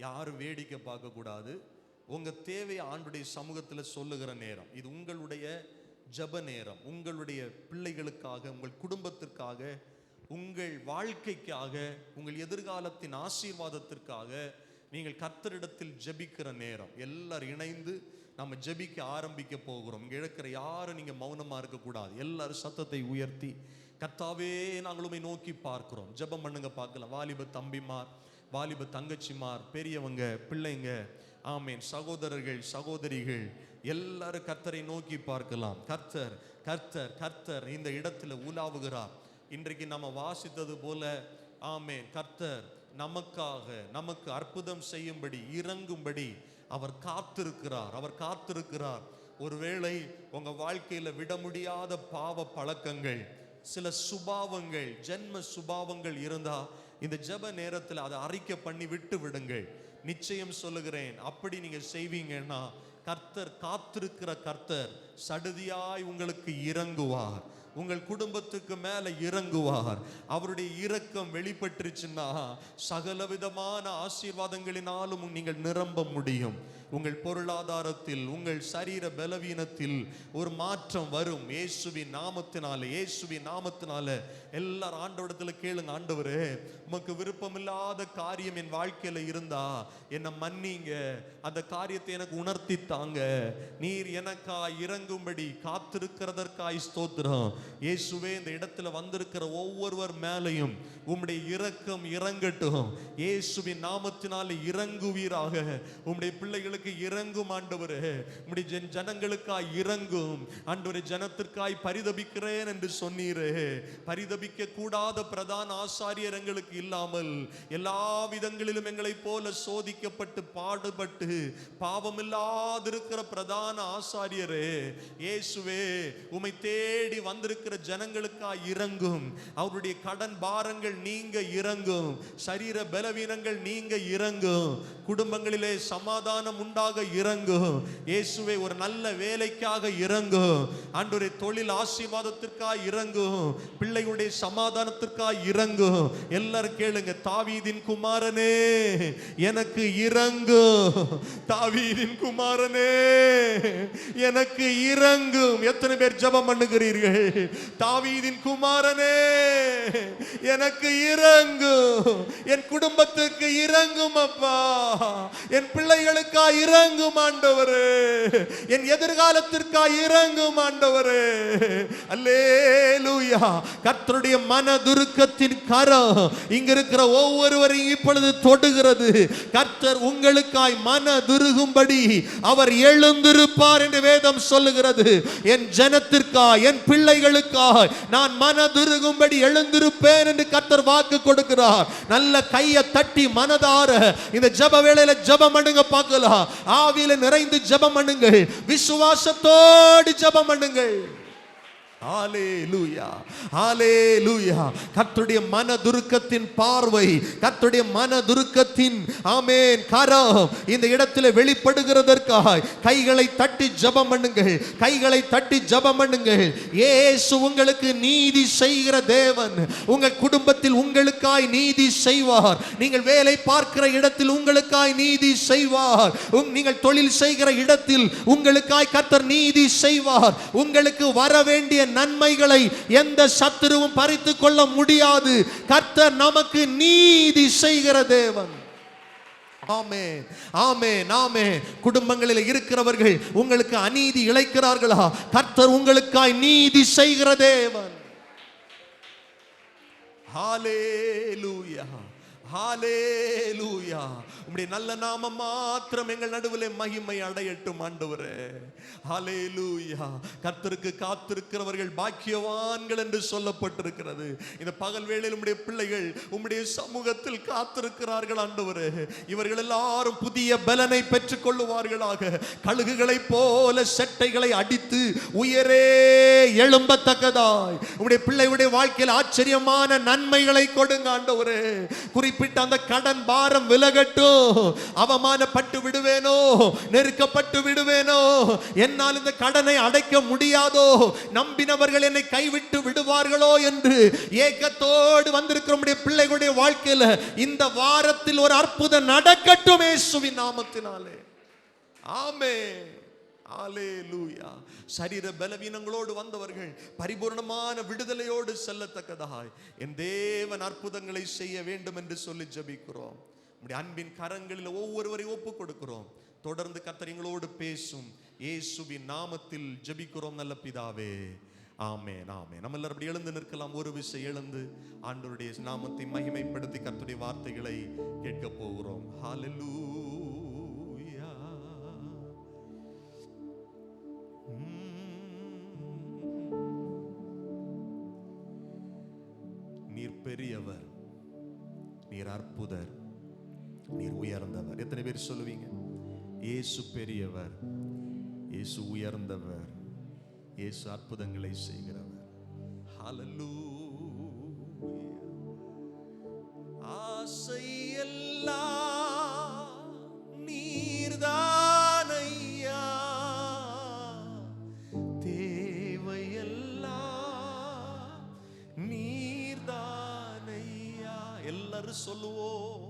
யாரும் வேடிக்கை பார்க்கக்கூடாது. உங்கள் தேவையை ஆண்டுடைய சமூகத்தில் சொல்லுகிற நேரம் இது. உங்களுடைய ஜப நேரம். உங்களுடைய பிள்ளைகளுக்காக, உங்கள் குடும்பத்திற்காக, உங்கள் வாழ்க்கைக்காக, உங்கள் எதிர்காலத்தின் ஆசீர்வாதத்திற்காக நீங்கள் கர்த்தரிடத்தில் ஜெபிக்கிற நேரம். எல்லாரும் இணைந்து நம்ம ஜெபிக்க ஆரம்பிக்க போகிறோம். இங்கே இருக்கிற யாரும் நீங்கள் மௌனமாக இருக்கக்கூடாது. எல்லாரும் சத்தத்தை உயர்த்தி, கர்த்தாவே நாங்கள் உம்மை நோக்கி பார்க்கிறோம். ஜெபம் பண்ணுங்க பார்க்கலாம். வாலிப தம்பிமார், வாலிப தங்கச்சிமார், பெரியவங்க, பிள்ளைங்க, ஆமேன், சகோதரர்கள், சகோதரிகள், எல்லாரும் கர்த்தரை நோக்கி பார்க்கலாம். கர்த்தர் கர்த்தர் கர்த்தர் இந்த இடத்துல உலாவுகிறார். இன்றைக்கு நம்ம வாசித்தது போல, ஆமேன், கர்த்தர் நமக்காக, நமக்கு அற்புதம் செய்யும்படி, இறங்கும்படி அவர் காத்திருக்கிறார். அவர் காத்திருக்கிறார். ஒருவேளை உங்க வாழ்க்கையில விட முடியாத பாவ பழக்கங்கள், சில சுபாவங்கள், ஜென்ம சுபாவங்கள் இருந்தா இந்த ஜெப நேரத்தில் அதை அறிக்கை பண்ணி விட்டு விடுங்கள். நிச்சயம் சொல்லுகிறேன், அப்படி நீங்க செய்வீங்கன்னா கர்த்தர், காத்திருக்கிற கர்த்தர் சடுதியாய் உங்களுக்கு இறங்குவார். உங்கள் குடும்பத்துக்கு மேல இறங்குவார். அவருடைய இரக்கம் வெளிப்பட்டுருச்சுன்னா சகலவிதமான ஆசீர்வாதங்களினாலும் நீங்கள் நிரம்ப முடியும். உங்கள் பொருளாதாரத்தில், உங்கள் சரீர பலவீனத்தில் ஒரு மாற்றம் வரும். இயேசுவின் நாமத்தினால, இயேசுவின் நாமத்தினால. எல்லாரும் ஆண்டவரிடத்துல கேளுங்க, ஆண்டவரே உமக்கு விருப்பமில்லாத காரியம் என் வாழ்க்கையில இருந்தா என்னை மன்னிங்க, அந்த காரியத்தை எனக்கு உணர்த்தி தாங்க. நீர் எனக்காய் இறங்கும்படி காத்திருக்கிறதற்காய் ஸ்தோத்திரம். இயேசுவே, இந்த இடத்துல வந்திருக்கிற ஒவ்வொருவர் மேலையும் உம்முடைய இரக்கம் இறங்கட்டும். இயேசுவின் நாமத்தினால இறங்குவீராக. உம்முடைய பிள்ளைகளுக்கு இறங்கும் ஆண்டவரே. உம்முடைய ஜனங்களுக்காய் இறங்கும் ஆண்டவரே. ஜனத்திற்காய் பரிதபிக்கிறேன் என்று சொன்னீரே. பரிதபிக்க கூடாத பிரதான ஆசாரியர் எங்களுக்கு இல்லாமல் எல்லா விதங்களிலும் எங்களை போல சோதிக்கப்பட்டு பாடுபட்டு பாவமில்லாதிருக்கிற பிரதான ஆசாரியரே இயேசுவே, உம்மை தேடி வந்திருக்கிற ஜனங்களுக்காய் இறங்கும். அவருடைய கடன் பாரங்கள் நீங்க இறங்கும். சரீர பலவீனங்கள் நீங்க இறங்கும். குடும்பங்களிலே சமாதானம் உண்டாக இறங்கும். இயேசுவே, ஒரு நல்ல வேலைக்காக இறங்கும். ஆண்டவரே, தொழில் ஆசீர்வாதத்திற்காக இறங்கும். பிள்ளைகளுடைய சமாதானத்திற்காக இறங்கும். எல்லாரும் கேளுங்க, தாவீதின் குமாரனே எனக்கு இறங்கும். தாவீதின் குமாரனே எனக்கு இறங்கும். எத்தனை பேர் ஜெபம் பண்ணுகிறீர்கள்? தாவீதின் குமாரனே எனக்கு இறங்கும். என் குடும்பத்துக்கு இறங்கும் அப்பா. என் பிள்ளைகளுக்காக இறங்கும் ஆண்டவரே. என் எதிர்காலத்திற்காக இறங்கும் ஆண்டவரே. அல்லேலூயா. கர்த்தருடைய மனதுருக்கத்தின் கரம் இங்க இருக்கிற ஒவ்வொருவரையும் இப்பொழுது தொடுகிறது. கர்த்தர் உங்களுக்காய் மனதுருகும்படி அவர் எழுந்திருப்பார் என்று வேதம் சொல்லுகிறது. என் ஜனத்திற்காய், என் பிள்ளைகளுக்காய் நான் மனதுருகும்படி எழுந்திருப்பேன் என்று கர்த்தர் வாக்கு கொடுக்கிறார். நல்ல கையை தட்டி மனதார இந்த ஜெப வேளையில ஜெபம் பண்ணுங்க பார்க்கலாம். ஆவியில நிறைந்து ஜெபம் பண்ணுங்கள். விசுவாசத்தோடு ஜெபம் பண்ணுங்கள். ஹல்லேலூயா, ஹல்லேலூயா. கர்த்தருடைய மனதுருக்கத்தின் பார்வை, கர்த்தருடைய மனதுருக்கத்தின் ஆமென் கரம் இந்த இடத்தில் வெளிப்படுகிறதற்காக கைகளை தட்டி ஜெபம் பண்ணுங்கள். கைகளை தட்டி ஜெபம் பண்ணுங்கள். இயேசு உங்களுக்கு நீதி செய்கிற தேவன். உங்கள் குடும்பத்தில் உங்களுக்காய் நீதி செய்வார். நீங்கள் வேலை பார்க்கிற இடத்தில் உங்களுக்காய் நீதி செய்வார். நீங்கள் தொழில் செய்கிற இடத்தில் உங்களுக்காய் கர்த்தர் நீதி செய்வார். உங்களுக்கு வர வேண்டிய நன்மைகளை எந்த சத்துருவும் பறித்துக் கொள்ள முடியாது. கர்த்தர் நமக்கு நீதி செய்கிற தேவன். ஆமென், ஆமென், ஆமென். குடும்பங்களில் இருக்கிறவர்கள் உங்களுக்கு அநீதி இழைக்கிறார்களா? கர்த்தர் உங்களுக்காய் நீதி செய்கிற தேவன். ஹல்லேலூயா, ஹல்லேலூயா. உம்முடைய நல்ல நாமம் மாத்திரம் எங்கள் நடுவிலே மகிமை அடையட்டும் ஆண்டவரே. ஹல்லேலூயா. கர்த்தருக்கு காத்திருக்கிறவர்கள் பாக்கியவான்கள் என்று சொல்லப்பட்டிருக்கிறது. இந்த பகல் வேளையில் உம்முடைய பிள்ளைகள் உம்முடைய சமூகத்தில் காத்திருக்கிறார்கள் ஆண்டவரே. இவர்கள் எல்லாரும் புதிய பலனை பெற்றுக் கொள்ளுவார்களாக. கழுகுகளைப் போல செட்டைகளை அடித்து உயரே எழும்பத்தக்கதாய் உம்முடைய பிள்ளைகளுடைய வாழ்க்கையில் ஆச்சரியமான நன்மைகளை கொடுங்க ஆண்டவரே. குறிப்பாக குறிப்பிட்ட அந்த கடன் பாரம் விலகட்டும். அவமானப்பட்டு விடுவேனோ, நெருக்கப்பட்டு விடுவேனோ, என்னால் இந்த கடனை அடைக்க முடியாதோ, நம்பினவர்கள் என்னை கைவிட்டு விடுவார்களோ என்று ஏக்கத்தோடு வந்திருக்கிற நம்முடைய பிள்ளைகளுடைய வாழ்க்கையில இந்த வாரத்தில் ஒரு அற்புதம் நடக்கட்டும் இயேசுவின் நாமத்தினாலே. ஆமென். அல்லேலூயா. சரீர பலவீனங்களோடு வந்தவர்கள் பரிபூர்ணமான விடுதலையோடு செல்லத்தக்கதாய் என் தேவன் அற்புதங்களை செய்ய வேண்டும் என்று சொல்லி ஜெபிக்கிறோம். நம்முடைய அன்பின் கரங்களில் ஒவ்வொருவரையும் ஒப்பு கொடுக்கிறோம். தொடர்ந்து கர்த்தர் எங்களோடு பேசும் இயேசுவின் நாமத்தில் ஜெபிக்கிறோம் நல்ல பிதாவே. ஆமென், ஆமென். நம்ம எல்லாரும் அப்படி எழுந்து நிற்கலாம். ஒரு விசை எழுந்து ஆண்டவருடைய நாமத்தை மகிமைப்படுத்தி கர்த்தருடைய வார்த்தைகளை கேட்க போகிறோம். ஹல்லேலூயா. நீர் பெரியவர், நீர் அற்புதர், நீர் உயர்ந்தவர். எத்தனை பேர் சொல்லுவீங்க? இயேசு பெரியவர், இயேசு உயர்ந்தவர், இயேசு அற்புதங்களை செய்கிறவர். ஹல்லேலூயா. ஆசையெல்லாம் நீர்தானையா, தேவையெல்லாம் நீர்தானையா. எல்லாரும் சொல்லுவோம்.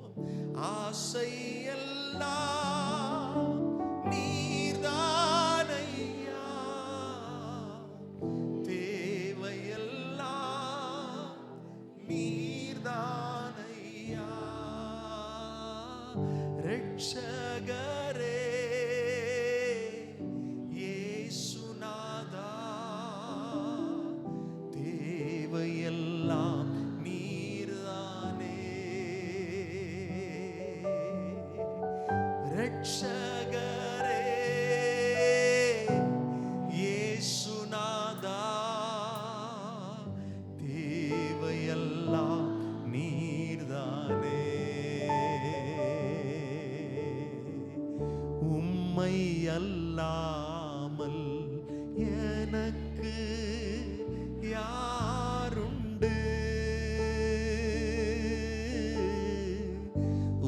ஆசையெல்லாம் நீர்தானையா, தேவையெல்லாம் நீர்தானையா. ரட்சகரே இயேசுநாதா, தேவையெல்லாம் நீர்தானே. ரட்சகரே இயேசுநாதா, தேவையெல்லாம் நீர்தானே. உம்மை அல்லாமல் எனக்கு யாருண்டு?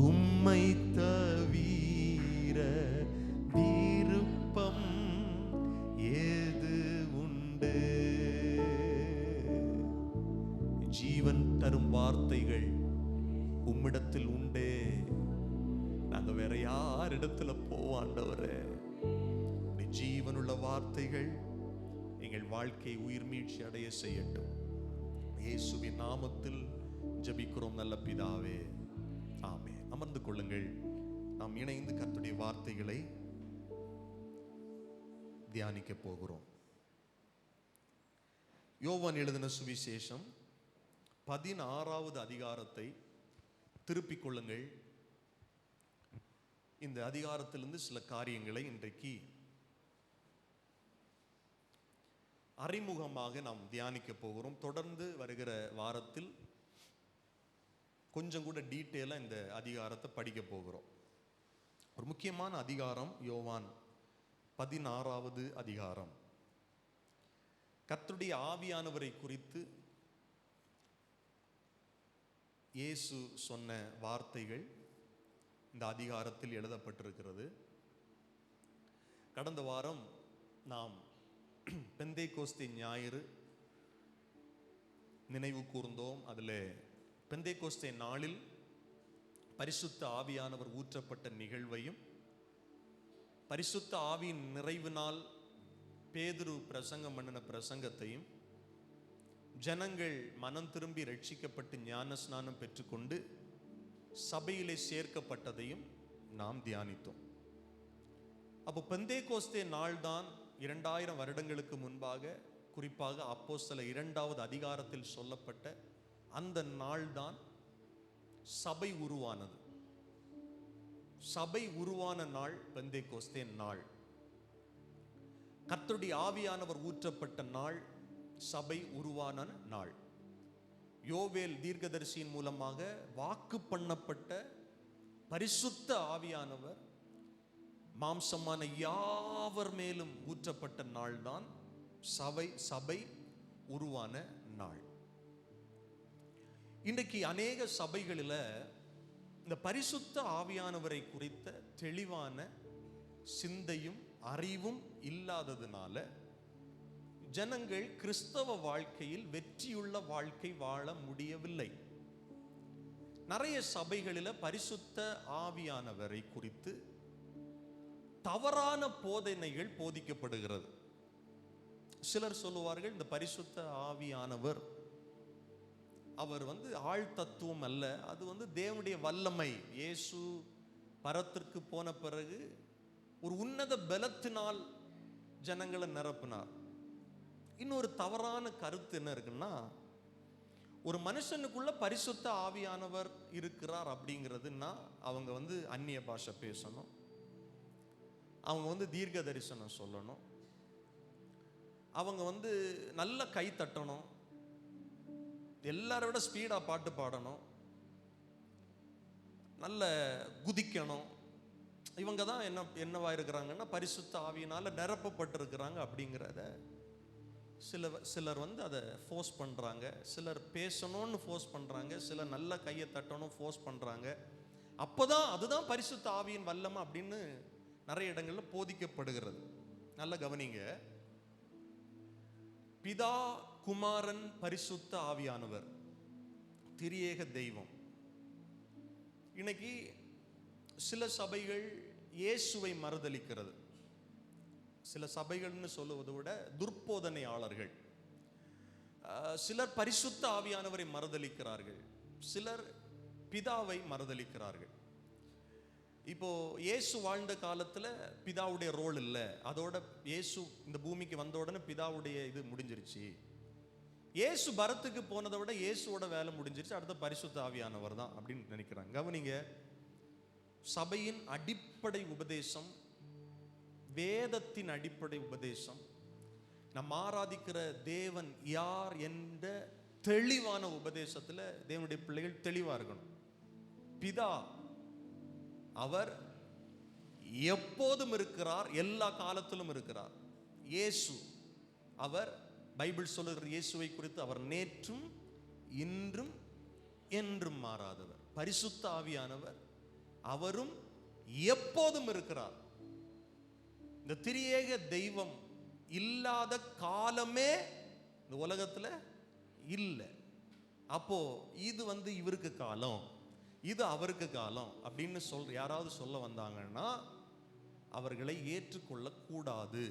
உம்மை தவிர விருப்பம் ஏது உண்டு? ஜீவன் தரும் வார்த்தைகள் உம்மிடத்தில் உண்டே. நாங்க வேற யார் இடத்துல போவாண்டவரே? ஜீவனுள்ள வார்த்தைகள் எங்கள் வாழ்க்கை உயிர் மீட்சி அடைய செய்யட்டும். இயேசுவின் நாமத்தில் ஜெபிக்கிறோம் நல்ல பிதாவே. ஆமென். அமர்ந்து கொள்ளுங்கள். நாம் இணைந்து கர்த்தருடைய வார்த்தைகளை தியானிக்க போகிறோம். யோவான் எழுதின சுவிசேஷம் 16வது அதிகாரத்தை திருப்பிக் கொள்ளுங்கள். இந்த அதிகாரத்திலிருந்து சில காரியங்களை இன்றைக்கு அறிமுகமாக நாம் தியானிக்க போகிறோம். தொடர்ந்து வருகிற வாரத்தில் கொஞ்சம் கூட டீட்டெயிலாக இந்த அதிகாரத்தை படிக்க போகிறோம். ஒரு முக்கியமான அதிகாரம் யோவான் 16வது அதிகாரம். கர்த்தருடைய ஆவியானவரை குறித்து இயேசு சொன்ன வார்த்தைகள் இந்த அதிகாரத்தில் எழுதப்பட்டிருக்கிறது. கடந்த வாரம் நாம் பெந்தேகோஸ்தே ஞாயிறு நினைவு கூர்ந்தோம். அதில் பெந்தேகோஸ்தே நாளில் பரிசுத்த ஆவியானவர் ஊற்றப்பட்ட நிகழ்வையும், பரிசுத்த ஆவியின் நிறைவினால் பேதுரு பிரசங்கம் பண்ணின பிரசங்கத்தையும், ஜனங்கள் மனம் திரும்பி ரட்சிக்கப்பட்டு ஞான ஸ்நானம் பெற்றுக்கொண்டு சபையிலே சேர்க்கப்பட்டதையும் நாம் தியானித்தோம். அப்போ பெந்தேகோஸ்தே நாள்தான் 2000 வருடங்களுக்கு முன்பாக, குறிப்பாக அப்போஸ்தலர் 2வது அதிகாரத்தில் சொல்லப்பட்ட அந்த நாள்தான் சபை உருவானது. சபை உருவான நாள் பெந்தேகோஸ்தே நாள். கர்த்தருடைய ஆவியானவர் ஊற்றப்பட்ட நாள் சபை உருவான நாள். யோவேல் தீர்க்கதரிசியின் மூலமாக வாக்கு பண்ணப்பட்ட பரிசுத்த ஆவியானவர் மாம்சமான யாவர் மேலும் ஊற்றப்பட்ட நாள் தான் சபை உருவான நாள். இன்றைக்கு அநேக சபைகளில் இந்த பரிசுத்த ஆவியானவரை குறித்த தெளிவான சிந்தையும் அறிவும் இல்லாததுனால ஜனங்கள் கிறிஸ்தவ வாழ்க்கையில் வெற்றியுள்ள வாழ்க்கை வாழ முடியவில்லை. நிறைய சபைகளில் பரிசுத்த ஆவியானவரை குறித்து தவறான போதனைகள் போதிக்கப்படுகிறது. சிலர் சொல்லுவார்கள், இந்த பரிசுத்த ஆவியானவர் அவர் ஆழ் தத்துவம் அல்ல, அது தேவனுடைய வல்லமை. இயேசு பரத்திற்கு போன பிறகு ஒரு உன்னத பலத்தினால் ஜனங்களை நிரப்பினார். இன்னொரு தவறான கருத்து என்ன இருக்குன்னா, ஒரு மனுஷனுக்குள்ள பரிசுத்த ஆவியானவர் இருக்கிறார் அப்படிங்கிறதுனா அவங்க அந்நிய பாஷை பேசணும், அவங்க தீர்க்க தரிசனம் சொல்லணும், அவங்க நல்ல கை தட்டணும், எல்லாரை விட ஸ்பீடா பாட்டு பாடணும், நல்ல குதிக்கணும். இவங்க தான் என்னவா இருக்கிறாங்கன்னா பரிசுத்த ஆவியினால நிரப்பப்பட்டிருக்கிறாங்க அப்படிங்கிறத சிலர் அதை ஃபோர்ஸ் பண்ணுறாங்க. சிலர் பேசணும்னு ஃபோர்ஸ் பண்ணுறாங்க, சிலர் நல்ல கையை தட்டணும் ஃபோர்ஸ் பண்ணுறாங்க. அப்போதான் அதுதான் பரிசுத்த ஆவியின் வல்லமை அப்படின்னு நிறைய இடங்களில் போதிக்கப்படுகிறது. நல்ல கவனிங்க, பிதா, குமாரன், பரிசுத்த ஆவியானவர் திரியேக தெய்வம். இன்னைக்கு சில சபைகள் இயேசுவை மறுதலிக்கிறது. சில சபைகள்னு சொல்லுவதை விட துர்போதனையாளர்கள். சிலர் பரிசுத்த ஆவியானவரை மறுதலிக்கிறார்கள், சிலர் பிதாவை மறுதலிக்கிறார்கள். இப்போ இயேசு வாழ்ந்த காலத்துல பிதாவுடைய ரோல் இல்லை, அதோட இயேசு இந்த பூமிக்கு வந்த உடனே பிதாவுடைய இது முடிஞ்சிருச்சு. இயேசு பரத்துக்கு போனதை விட இயேசுவோட வேலை முடிஞ்சிருச்சு, அடுத்த பரிசுத்த ஆவியானவர் தான் அப்படின்னு நினைக்கிறாங்க. கவனிங்க, சபையின் அடிப்படை உபதேசம், வேதத்தின் அடிப்படை உபதேசம், நம்ம ஆராதிக்கிற தேவன் யார் என்ற தெளிவான உபதேசத்துல தேவனுடைய பிள்ளைகள் தெளிவா இருக்கணும். பிதா அவர் எப்போதும் இருக்கிறார், எல்லா காலத்திலும் இருக்கிறார். இயேசு அவர், பைபிள் சொல்லுகிற இயேசுவை குறித்து அவர் நேற்றும் இன்றும் என்றும் மாறாதவர். பரிசுத்த ஆவியானவர் அவரும் எப்போதும் இருக்கிறார். இந்த திரியேக தெய்வம் இல்லாத காலமே இந்த உலகத்துல இல்லை. அப்போ இது இவருக்கு காலம், இது அவருக்கு காலம் அப்படின்னு யாராவது சொல்ல வந்தாங்கன்னா அவர்களை ஏற்றுக்கொள்ள கூடாது.